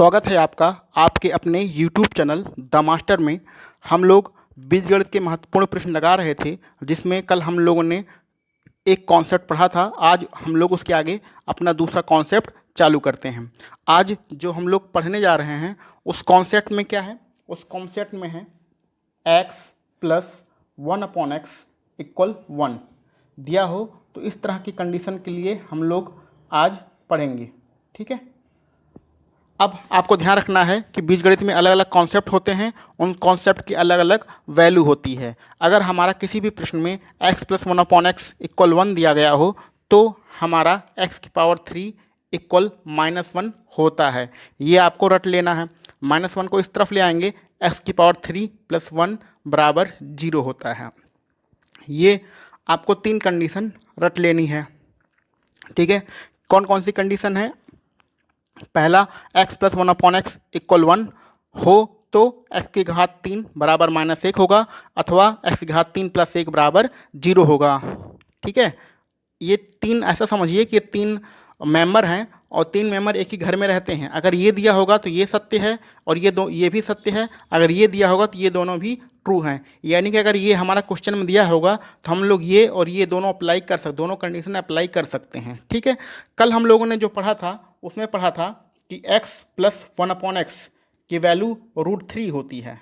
स्वागत है आपका आपके अपने YouTube चैनल द मास्टर में। हम लोग बीजगणित के महत्वपूर्ण प्रश्न लगा रहे थे, जिसमें कल हम लोगों ने एक कॉन्सेप्ट पढ़ा था। आज हम लोग उसके आगे अपना दूसरा कॉन्सेप्ट चालू करते हैं। आज जो हम लोग पढ़ने जा रहे हैं उस कॉन्सेप्ट में क्या है? उस कॉन्सेप्ट में है x प्लस 1/x इक्वल 1 दिया हो तो इस तरह की कंडीशन के लिए हम लोग आज पढ़ेंगे। ठीक है, अब आपको ध्यान रखना है कि बीजगणित में अलग अलग कॉन्सेप्ट होते हैं, उन कॉन्सेप्ट की अलग अलग वैल्यू होती है। अगर हमारा किसी भी प्रश्न में x प्लस 1/x इक्वल 1 दिया गया हो तो हमारा x⁻³ इक्वल -1 होता है। ये आपको रट लेना है। -1 को इस तरफ ले आएंगे, x⁻³ प्लस 1 बराबर 0 होता है। ये आपको 3 कंडीशन रट लेनी है। ठीक है, कौन कौन सी कंडीशन है? पहला, x प्लस 1/x इक्वल 1 हो तो x³ बराबर -1 होगा अथवा x³ प्लस 1 बराबर 0 होगा। ठीक है, ये तीन ऐसा समझिए कि ये 3 मेंबर हैं और 3 मेंबर एक ही घर में रहते हैं। अगर ये दिया होगा तो ये सत्य है और ये भी सत्य है। अगर ये दिया होगा तो ये दोनों भी ट्रू हैं। यानी कि अगर ये हमारा क्वेश्चन में दिया होगा तो हम लोग ये और ये दोनों अप्लाई कर सकते, दोनों कंडीशन अप्लाई कर सकते हैं। ठीक है, कल हम लोगों ने जो पढ़ा था उसमें पढ़ा था कि x प्लस 1/x की वैल्यू √3 होती है।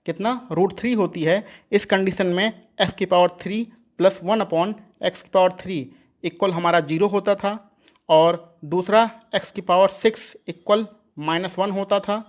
कितना? √3 होती है। इस कंडीशन में x⁻³ प्लस 1/x⁻³ इक्वल हमारा 0 होता था और दूसरा x⁻6 इक्वल -1 होता था।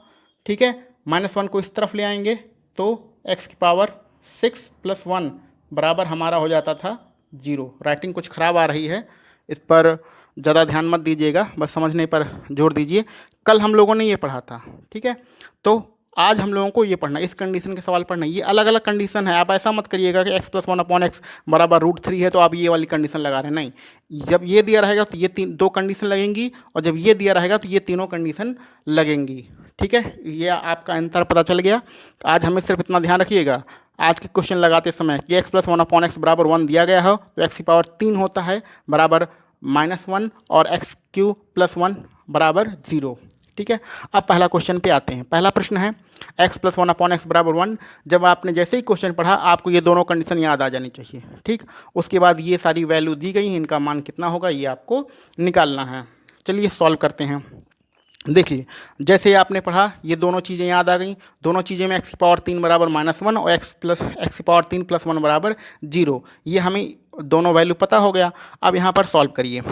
ठीक है, -1 को इस तरफ ले आएंगे तो x⁻6 प्लस 1 बराबर हमारा हो जाता था 0। राइटिंग कुछ ख़राब आ रही है, इस पर ज़्यादा ध्यान मत दीजिएगा, बस समझने पर जोर दीजिए। कल हम लोगों ने ये पढ़ा था। ठीक है, तो आज हम लोगों को ये पढ़ना, इस कंडीशन के सवाल पढ़ना। ये अलग अलग कंडीशन है। आप ऐसा मत करिएगा कि x प्लस 1/x बराबर √3 है तो आप ये वाली कंडीशन लगा रहे हैं। नहीं, जब ये दिया रहेगा तो ये 2 कंडीशन लगेंगी और जब ये दिया रहेगा तो ये तीनों कंडीशन लगेंगी। ठीक है, ये आपका आंसर पता चल गया। आज हमें सिर्फ इतना ध्यान रखिएगा, आज के क्वेश्चन लगाते समय कि x प्लस 1/x बराबर 1 दिया गया हो तो x⁻³ होता है बराबर -1 और x³ प्लस 1 बराबर 0। ठीक है, अब पहला क्वेश्चन पे आते हैं। पहला प्रश्न है x प्लस 1/x बराबर 1। जब आपने जैसे ही क्वेश्चन पढ़ा आपको ये दोनों कंडीशन याद आ जानी चाहिए। ठीक, उसके बाद ये सारी वैल्यू दी गई हैं, इनका मान कितना होगा ये आपको निकालना है। चलिए सॉल्व करते हैं। देखिए, जैसे आपने पढ़ा ये दोनों चीज़ें याद आ गई। दोनों चीज़ें में x⁻³ बराबर -1 और x⁻³ प्लस 1 बराबर 0। ये हमें दोनों वैल्यू पता हो गया। अब यहाँ पर सॉल्व करिए,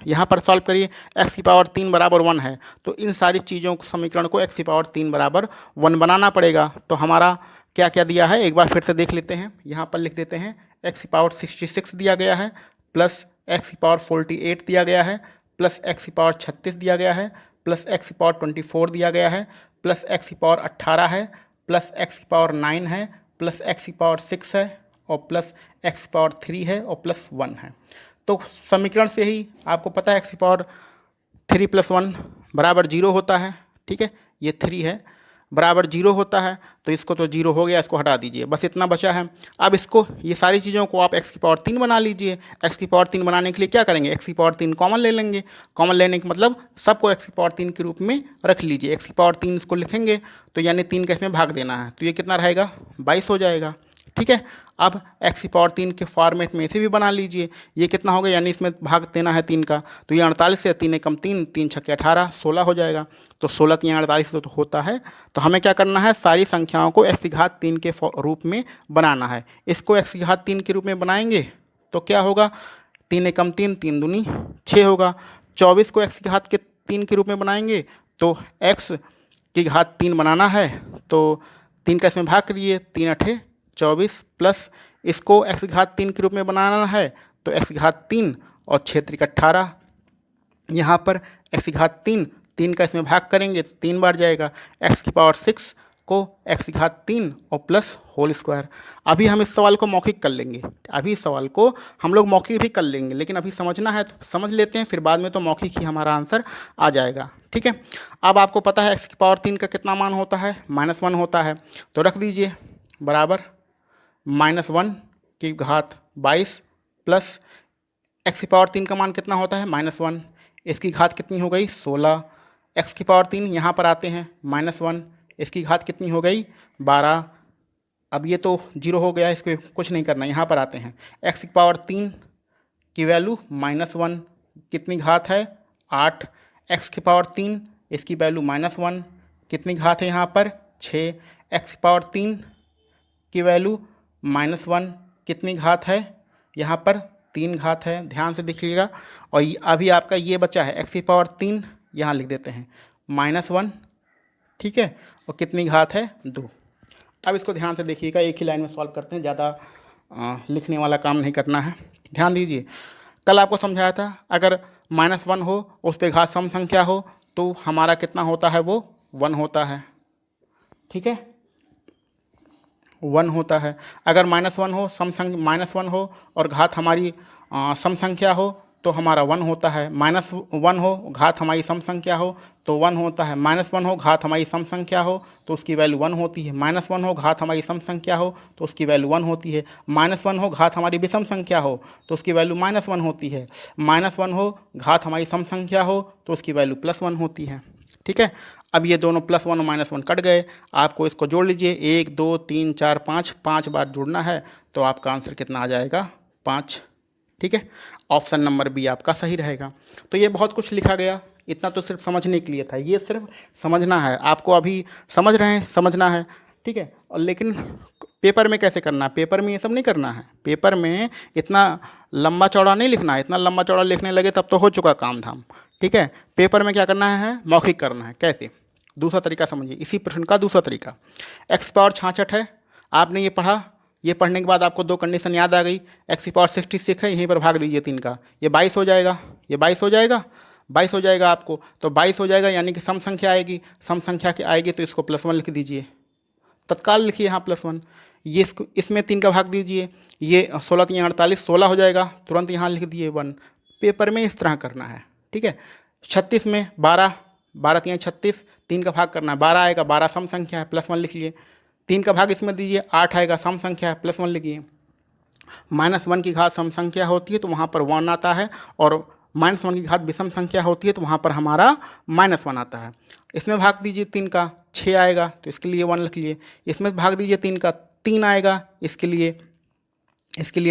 यहाँ पर सॉल्व करिए। x⁻³ बराबर 1 है तो इन सारी चीज़ों समीकरण को x⁻³ बराबर 1 बनाना पड़ेगा। तो हमारा क्या क्या दिया है एक बार फिर से देख लेते हैं। यहाँ पर लिख देते हैं x⁻66 दिया गया है, प्लस x⁻48 दिया गया है, प्लस x⁻36 दिया गया है, प्लस x⁻24 दिया गया है, प्लस x⁻18 है, प्लस x⁻9 है, प्लस x⁻6 है और प्लस x⁻3 है और प्लस 1 है। तो समीकरण से ही आपको पता है x⁻3 प्लस 1 बराबर 0 होता है। ठीक है, ये 3 है बराबर 0 होता है तो इसको तो 0 हो गया, इसको हटा दीजिए, बस इतना बचा है। अब इसको ये सारी चीज़ों को आप x⁻3 बना लीजिए। x⁻3 बनाने के लिए क्या करेंगे? x⁻3 कॉमन ले लेंगे। कॉमन लेने का मतलब सबको x⁻3 के रूप में रख लीजिए। x⁻3 इसको लिखेंगे तो यानी 3 का इसमें भाग देना है तो ये कितना रहेगा? 22 हो जाएगा। ठीक है, अब x⁻3 के फॉर्मेट में इसे भी बना लीजिए। ये कितना हो गया? यानी इसमें भाग देना है 3 का तो ये 48 से 3 एकम 3, 3 छक्के 18, 16 हो जाएगा। तो 16 3 48 तो होता है। तो हमें क्या करना है? सारी संख्याओं को x⁻3 के रूप में बनाना है। इसको x⁻3 के रूप में बनाएंगे तो क्या होगा? 3 एकम 3, 3 दूनी 6 होगा। 24 को x⁻3 के रूप में बनाएंगे तो x⁻3 बनाना है तो 3 का इसमें भाग करिए, 3 8 24 प्लस इसको x⁻3 के रूप में बनाना है तो x⁻3 और 6 3 18। यहाँ पर x⁻3 3 का इसमें भाग करेंगे 3 बार जाएगा। x⁻6 को x⁻3 और प्लस होल स्क्वायर। अभी हम इस सवाल को मौखिक कर लेंगे, अभी इस सवाल को हम लोग मौखिक भी कर लेंगे, लेकिन अभी समझना है तो समझ लेते हैं, फिर बाद में तो मौखिक ही हमारा आंसर आ जाएगा। ठीक है, अब आपको पता है x⁻3 का कितना मान होता है? -1 होता है तो रख दीजिए बराबर -1/22 प्लस x⁻3 का मान कितना होता है? -1, इसकी घात कितनी हो गई? 16, एक्स की पावर 3 यहाँ पर आते हैं -1, इसकी घात कितनी हो गई 12। अब ये तो 0 हो गया, इसको कुछ नहीं करना। यहाँ पर आते हैं एक्स की पावर 3 की वैल्यू -1, कितनी घात है 8। एक्स की पावर 3 इसकी वैल्यू -1, कितनी घात है यहाँ पर 6। एक्स की पावर 3 की वैल्यू -1, कितनी घात है यहाँ पर 3 घात है, ध्यान से देखिएगा। और अभी आपका ये बचा है एक्स की पावर 3, यहाँ लिख देते हैं -1, ठीक है, और कितनी घात है 2। अब इसको ध्यान से देखिएगा, एक ही लाइन में सॉल्व करते हैं, ज़्यादा लिखने वाला काम नहीं करना है। ध्यान दीजिए, कल आपको समझाया था अगर -1 हो उस पर घात सम संख्या हो तो हमारा कितना होता है, वो 1 होता है, ठीक है, 1 होता है। अगर -1 हो -1 हो और घात हमारी सम संख्या हो तो हमारा 1 होता है। -1 हो घात हमारी सम संख्या हो तो 1 होता है। -1 हो घात हमारी सम संख्या हो तो उसकी वैल्यू 1 होती है। -1 हो घात हमारी सम संख्या हो तो उसकी वैल्यू 1 होती है। -1 हो घात हमारी विषम संख्या हो तो उसकी वैल्यू -1 होती है। -1 हो घात हमारी सम संख्या हो तो उसकी वैल्यू +1 होती है, ठीक है। अब ये दोनों +1 और -1 कट गए, आपको इसको जोड़ लीजिए, 1 2 3 4 5, 5 बार जुड़ना है तो आपका आंसर कितना आ जाएगा 5, ठीक है। ऑप्शन नंबर बी आपका सही रहेगा। तो ये बहुत कुछ लिखा गया, इतना तो सिर्फ समझने के लिए था, ये सिर्फ समझना है आपको, अभी समझ रहे हैं, समझना है, ठीक है। और लेकिन पेपर में कैसे करना है, पेपर में ये सब नहीं करना है, पेपर में इतना लंबा चौड़ा नहीं लिखना है, इतना लंबा चौड़ा लिखने लगे तब तो हो चुका काम धाम, ठीक है। पेपर में क्या करना है, मौखिक करना है। कैसे, दूसरा तरीका समझिए, इसी प्रश्न का दूसरा तरीका। एक्स पावर 66 है, आपने ये पढ़ा, ये पढ़ने के बाद आपको 2 कंडीशन याद आ गई। एक्स की पावर 66 है, यहीं पर भाग दीजिए 3 का, ये 22 हो जाएगा, ये 22 हो जाएगा, 22 हो जाएगा आपको, तो 22 हो जाएगा, यानी कि सम संख्या आएगी, सम संख्या की आएगी तो इसको +1 लिख दीजिए, तत्काल लिखिए यहाँ +1। ये इसको इसमें 3 का भाग दीजिए, ये 16 3 48, 16 हो जाएगा, तुरंत यहाँ लिख दिए 1। पेपर में इस तरह करना है, ठीक है। 36 में 12, 12 3 36, 3 का भाग करना है, 12 आएगा, 12 सम संख्या है, +1 लिख लिए। 3 का भाग इसमें दीजिए, 8 आएगा, सम संख्या है, +1 लिखिए। -1 की घात सम संख्या होती है तो वहाँ पर 1 आता है, और -1 की घात विषम संख्या होती है तो वहाँ पर हमारा -1 आता है। इसमें भाग दीजिए 3 का, 6 आएगा तो इसके लिए 1 लिख लिए। इसमें भाग दीजिए 3 का, 3 आएगा, इसके लिए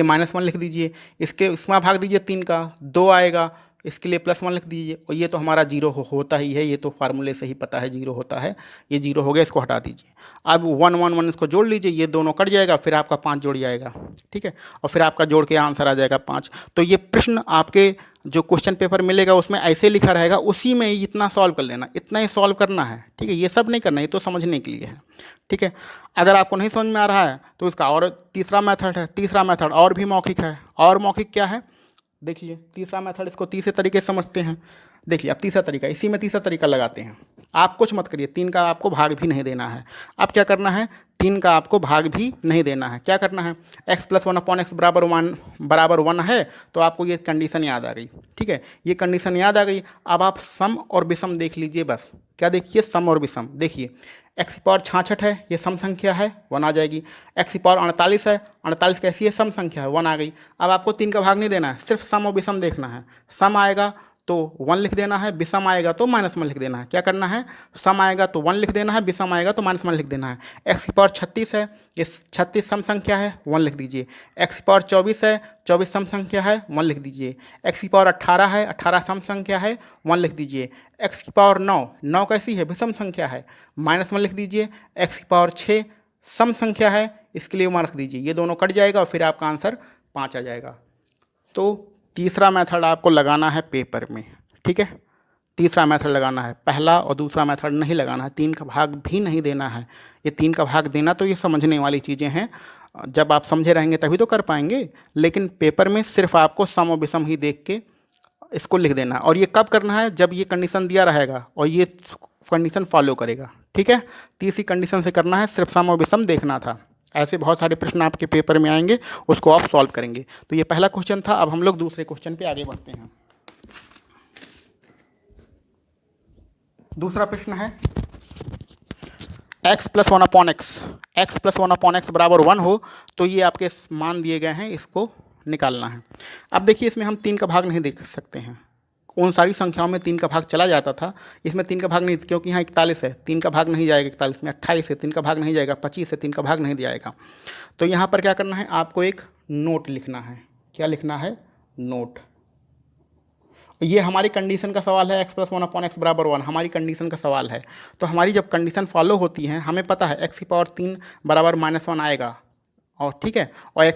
-1 लिख दीजिए। इसमें भाग दीजिए 3 का, 2 आएगा, इसके लिए +1 लिख दीजिए। और ये तो हमारा 0 होता ही है, ये तो फार्मूले से ही पता है 0 होता है, ये 0 हो गया, इसको हटा दीजिए। अब 1 1 1 इसको जोड़ लीजिए, ये दोनों कट जाएगा, फिर आपका 5 जोड़ जाएगा, ठीक है, और फिर आपका जोड़ के आंसर आ जाएगा 5। तो ये प्रश्न आपके जो क्वेश्चन पेपर मिलेगा उसमें ऐसे लिखा रहेगा, उसी में इतना सॉल्व कर लेना, इतना ही सॉल्व करना है, ठीक है। ये सब नहीं करना, ये तो समझने के लिए है, ठीक है। अगर आपको नहीं समझ में आ रहा है तो इसका और तीसरा मेथड है, तीसरा मेथड और भी मौखिक है। और मौखिक क्या है, देखिए तीसरा मेथड, इसको तीसरे तरीके से समझते हैं। देखिए अब तीसरा तरीका, इसी में तीसरा तरीका लगाते हैं। आप कुछ मत करिए, 3 का आपको भाग भी नहीं देना है। अब क्या करना है, 3 का आपको भाग भी नहीं देना है। क्या करना है, x + 1/x बराबर 1 है तो आपको ये कंडीशन याद आ गई, ठीक है, ये कंडीशन याद आ गई। अब आप सम और विषम देख लीजिए, बस क्या देखिए, सम और विषम देखिए। एक्स की पावर 66 है, ये सम संख्या है, 1 आ जाएगी। एक्स की पावर 48 है, 48 कैसी है, सम संख्या है, 1 आ गई। अब आपको 3 का भाग नहीं देना है, सिर्फ सम और विषम देखना है। सम आएगा तो 1 लिख देना है, विषम आएगा तो -1 लिख देना है। क्या करना है, सम आएगा तो 1 लिख देना है, विषम आएगा तो -1 लिख देना है। एक्स की पावर 36 है, ये 36 सम संख्या है, 1 लिख दीजिए। एक्स की पावर 24 है, 24 सम संख्या है, 1 लिख दीजिए। एक्स की पावर 18 है, 18 सम संख्या है, 1 लिख दीजिए। एक्स की पावर 9, 9 कैसी है, विषम संख्या है, -1 लिख दीजिए। एक्स की पावर 6 सम संख्या है, इसके लिए 1 रख दीजिए। ये दोनों कट जाएगा और फिर आपका आंसर 5 आ जाएगा। तो तीसरा मेथड आपको लगाना है पेपर में, ठीक है, तीसरा मेथड लगाना है, पहला और दूसरा मेथड नहीं लगाना है। 3 का भाग भी नहीं देना है, ये 3 का भाग देना तो ये समझने वाली चीज़ें हैं, जब आप समझे रहेंगे तभी तो कर पाएंगे। लेकिन पेपर में सिर्फ आपको सम और विषम ही देख के इसको लिख देना है। और ये कब करना है, जब ये कंडीशन दिया रहेगा और ये कंडीशन फॉलो करेगा, ठीक है। तीसरी कंडीशन से करना है, सिर्फ सम और विषम देखना था। ऐसे बहुत सारे प्रश्न आपके पेपर में आएंगे, उसको आप सॉल्व करेंगे। तो ये पहला क्वेश्चन था। अब हम लोग दूसरे क्वेश्चन पे आगे बढ़ते हैं। दूसरा प्रश्न है x + 1/x बराबर 1 हो तो ये आपके मान दिए गए हैं, इसको निकालना है। अब देखिए इसमें हम 3 का भाग नहीं देख सकते हैं, उन सारी संख्याओं में 3 का भाग चला जाता था। इसमें 3 का भाग नहीं, क्योंकि यहाँ 41 है, 3 का भाग नहीं जाएगा 41 में, 28 है 3 का भाग नहीं जाएगा, 25 है 3 का भाग नहीं जाएगा। तो यहाँ पर क्या करना है, आपको एक नोट लिखना है। क्या लिखना है, नोट। ये हमारी कंडीशन का सवाल है, x + 1/x = 1 हमारी कंडीशन का सवाल है। तो हमारी जब कंडीशन फॉलो होती है, हमें पता है x³ बराबर -1 आएगा, और ठीक है, और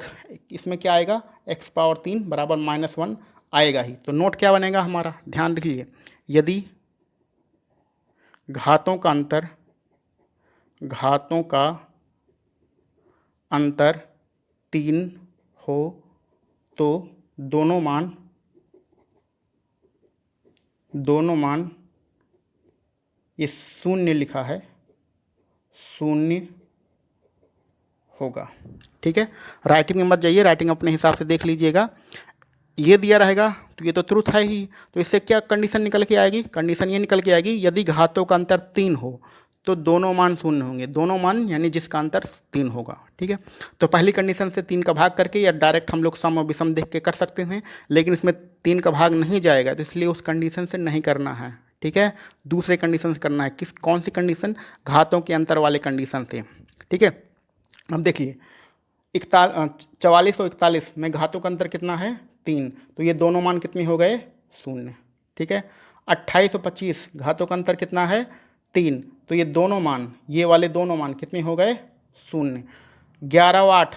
इसमें क्या आएगा, x³ बराबर -1 आएगा ही। तो नोट क्या बनेगा हमारा, ध्यान रखिए, यदि घातों का अंतर 3 हो तो दोनों मान, ये 0 लिखा है, 0 होगा। ठीक है, राइटिंग में मत जाइए, राइटिंग अपने हिसाब से देख लीजिएगा। ये दिया रहेगा तो ये तो ट्रुथ है ही, तो इससे क्या कंडीशन निकल के आएगी, कंडीशन ये निकल के आएगी, यदि घातों का अंतर 3 हो तो दोनों मान 0 होंगे। दोनों मान यानी जिसका अंतर 3 होगा। ठीक है, तो पहली कंडीशन से 3 का भाग करके या डायरेक्ट हम लोग सम और विषम देख के कर सकते हैं, लेकिन इसमें 3 का भाग नहीं जाएगा, तो इसलिए उस कंडीशन से नहीं करना है। ठीक है, दूसरे कंडीशन से करना है। कौन सी कंडीशन, घातों के अंतर वाले कंडीशन से। ठीक है, अब देखिए 44 और 41 में घातों का अंतर कितना है, 3, तो ये दोनों मान कितने हो गए, 0। ठीक है, 28 और 25 घातों का अंतर कितना है, 3, तो ये दोनों मान, ये वाले दोनों मान कितने हो गए, 0। 11 और 8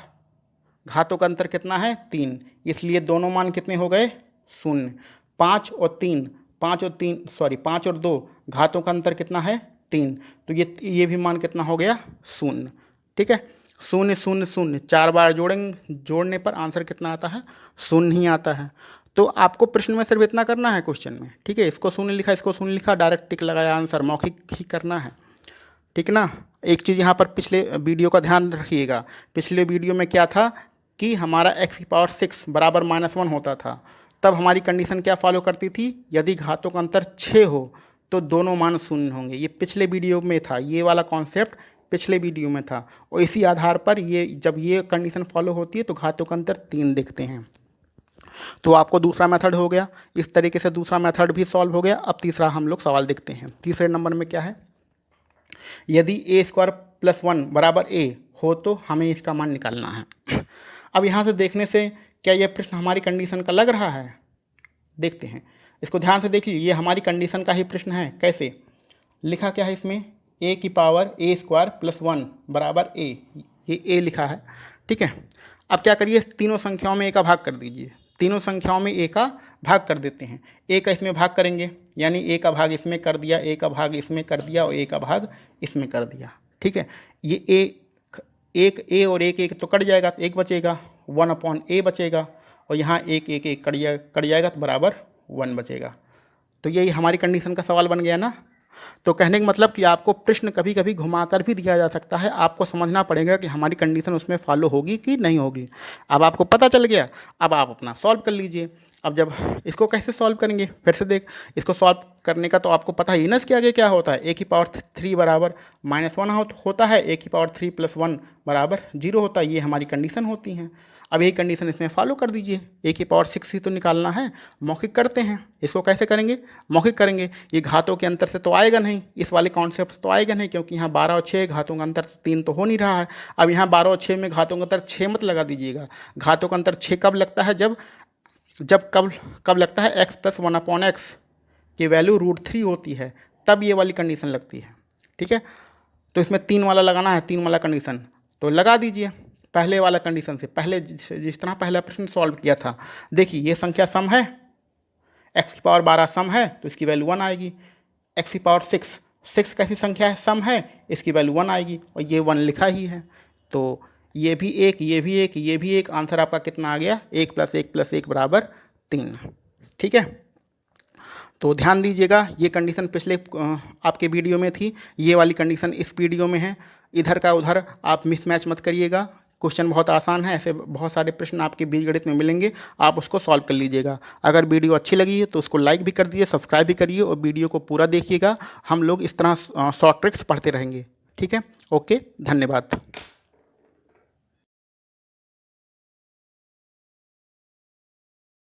घातों का अंतर कितना है, 3, इसलिए दोनों मान कितने हो गए, 0। 5 और 2 घातों का अंतर कितना है, 3, तो ये भी मान कितना हो गया, 0। ठीक है, 0 0 0 4 बार जोड़ने पर आंसर कितना आता है, 0 ही आता है। तो आपको प्रश्न में सिर्फ इतना करना है क्वेश्चन में। ठीक है, इसको 0 लिखा, इसको 0 लिखा, डायरेक्ट टिक लगाया, आंसर मौखिक ही करना है। ठीक ना। एक चीज़ यहाँ पर पिछले वीडियो का ध्यान रखिएगा, पिछले वीडियो में क्या था कि हमारा x⁻6 बराबर -1 होता था, तब हमारी कंडीशन क्या फॉलो करती थी, यदि घातों का अंतर 6 हो तो दोनों मान 0 होंगे। ये पिछले वीडियो में था, ये वाला कॉन्सेप्ट पिछले वीडियो में था, और इसी आधार पर जब ये कंडीशन फॉलो होती है तो घातों का अंतर 3 दिखते हैं। तो आपको दूसरा मेथड हो गया, इस तरीके से दूसरा मेथड भी सॉल्व हो गया। अब तीसरा हम लोग सवाल देखते हैं। तीसरे नंबर में क्या है, यदि a² + 1 बराबर a हो तो हमें इसका मान निकालना है। अब यहाँ से देखने से क्या यह प्रश्न हमारी कंडीशन का लग रहा है, देखते हैं, इसको ध्यान से देखिए, ये हमारी कंडीशन का ही प्रश्न है। कैसे लिखा, क्या है इसमें, a² + 1 बराबर a, ये a लिखा है। ठीक है, अब क्या करिए, तीनों संख्याओं में a का भाग कर दीजिए, तीनों संख्याओं में a का भाग कर देते हैं। a का इसमें भाग करेंगे, यानी a का भाग इसमें कर दिया, a का भाग इसमें कर दिया, और a का भाग इसमें कर दिया। ठीक है, ये एक a और एक तो कट जाएगा, तो 1 बचेगा, 1/a बचेगा, और यहाँ 1 कट जाएगा तो बराबर 1 बचेगा। तो यही हमारी कंडीशन का सवाल बन गया ना। तो कहने का मतलब कि आपको प्रश्न कभी कभी घुमाकर भी दिया जा सकता है, आपको समझना पड़ेगा कि हमारी कंडीशन उसमें फॉलो होगी कि नहीं होगी। अब आपको पता चल गया, अब आप अपना सॉल्व कर लीजिए। अब जब इसको कैसे सॉल्व करेंगे, फिर से देख, इसको सॉल्व करने का तो आपको पता ही ना इसके आगे क्या होता है, a³ बराबर -1 होता है, a³ + 1 बराबर 0 होता है। ये हमारी कंडीशन होती हैं। अब यही कंडीशन इसमें फॉलो कर दीजिए, a⁻6 ही तो निकालना है, मौखिक करते हैं। इसको कैसे करेंगे, मौखिक करेंगे। ये घातों के अंतर से तो आएगा नहीं, इस वाले कॉन्सेप्ट से तो आएगा नहीं, क्योंकि यहाँ 12 और 6 घातों का अंतर 3 तो हो नहीं रहा है। अब यहाँ 12 और 6 में घातों का अंतर 6 मत लगा दीजिएगा। घातों का अंतर 6 कब लगता है, कब लगता है, x + 1/x की वैल्यू √3 होती है, तब ये वाली कंडीशन लगती है। ठीक है, तो इसमें 3 वाला लगाना है, 3 वाला कंडीशन तो लगा दीजिए पहले वाला कंडीशन से। पहले जिस तरह पहला प्रश्न सॉल्व किया था, देखिए ये संख्या सम है, x⁻12 सम है तो इसकी वैल्यू 1 आएगी। x⁻6 कैसी संख्या है, सम है, इसकी वैल्यू 1 आएगी, और ये 1 लिखा ही है। तो ये भी एक, ये भी एक, ये भी एक, आंसर आपका कितना आ गया, 1 + 1 + 1 बराबर 3। ठीक है, तो ध्यान दीजिएगा, ये कंडीशन पिछले आपके वीडियो में थी, ये वाली कंडीशन इस वीडियो में है। इधर का उधर आप मिसमैच मत करिएगा। क्वेश्चन बहुत आसान है, ऐसे बहुत सारे प्रश्न आपके बीजगणित में मिलेंगे, आप उसको सॉल्व कर लीजिएगा। अगर वीडियो अच्छी लगी है तो उसको लाइक भी कर दीजिए, सब्सक्राइब भी करिए, और वीडियो को पूरा देखिएगा। हम लोग इस तरह शॉर्ट ट्रिक्स पढ़ते रहेंगे। ठीक है, ओके, धन्यवाद।